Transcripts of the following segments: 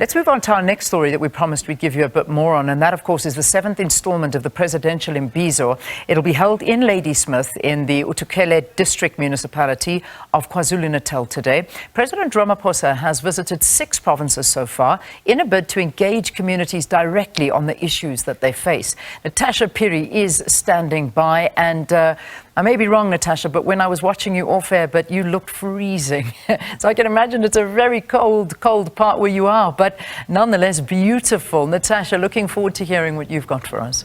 Let's move on to our next story that we promised we'd give you a bit more on, and that, of course, is the 7th installment of the Presidential Imbizo. It'll be held in Ladysmith in the Uthukela District Municipality of Kwazulu-Natal today. President Ramaphosa has visited 6 provinces so far in a bid to engage communities directly on the issues that they face. Natasha Phiri is standing by, and I may be wrong, Natasha, but when I was watching you off air, but you looked freezing. So I can imagine it's a very cold part where you are, but nonetheless beautiful. Natasha, looking forward to hearing what you've got for us.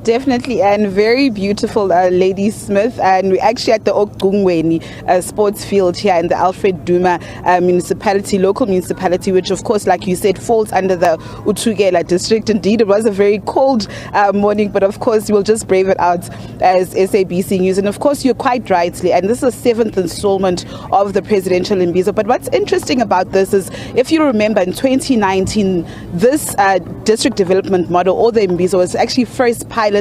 Definitely, and very beautiful Ladysmith, and we're actually at the Okungweni sports field here in the Alfred Duma municipality, local municipality, which of course, like you said, falls under the Uthukela District. Indeed, it was a very cold morning, but of course we'll just brave it out as SABC News. And of course, you're quite rightly, and this is the 7th installment of the Presidential Imbizo. But what's interesting about this is, if you remember, in 2019, this district development model, or the Imbizo, was actually first piloted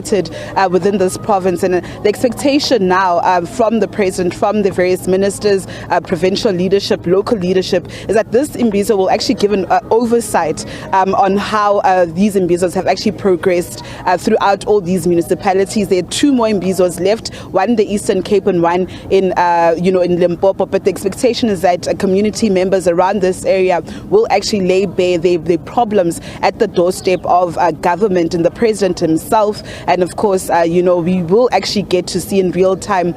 within this province, and the expectation now from the president, from the various ministers, provincial leadership, local leadership, is that this Imbizo will actually give an oversight on how these Imbizos have actually progressed throughout all these municipalities. There are 2 more Imbizos left, one in the Eastern Cape and one in in Limpopo. But the expectation is that community members around this area will actually lay bare their problems at the doorstep of government and the president himself. And of course, we will actually get to see in real time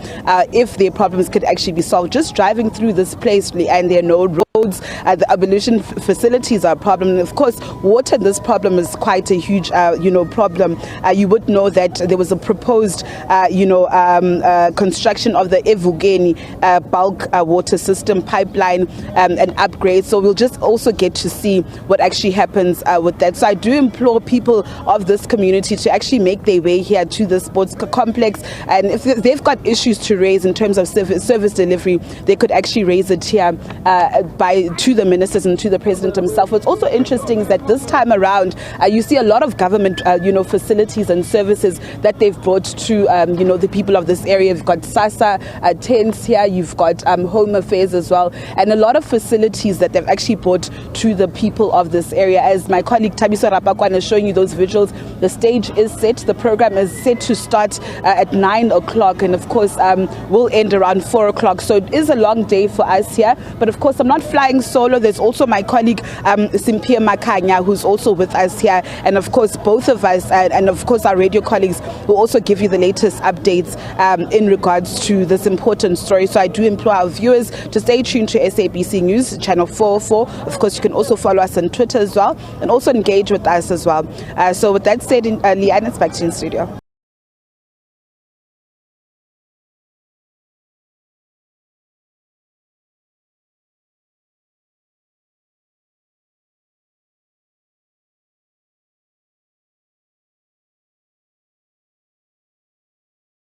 if their problems could actually be solved. Just driving through this place, and there are no roads, the abolition facilities are a problem. And of course, water in this problem is quite a huge, problem. You would know that there was a proposed, construction of the Evugeni bulk water system pipeline and upgrade. So we'll just also get to see what actually happens with that. So I do implore people of this community to actually make their way here to the sports complex, and if they've got issues to raise in terms of service delivery, they could actually raise it here to the ministers and to the president himself. What's also interesting is that this time around, you see a lot of government facilities and services that they've brought to the people of this area. You've got SASA tents here, you've got Home Affairs as well, and a lot of facilities that they've actually brought to the people of this area. As my colleague Tabiso Rapakwana is showing you those visuals, the stage is set. The program is set to start at 9 o'clock, and of course will end around 4 o'clock. So it is a long day for us here, but of course I'm not flying solo. There's also my colleague Simpia Makanya, who's also with us here, and of course both of us and of course our radio colleagues will also give you the latest updates in regards to this important story. So I do implore our viewers to stay tuned to SABC News channel 404. Of course, you can also follow us on Twitter as well, and also engage with us as well. So with that said, Leanne, it's back to you in studio.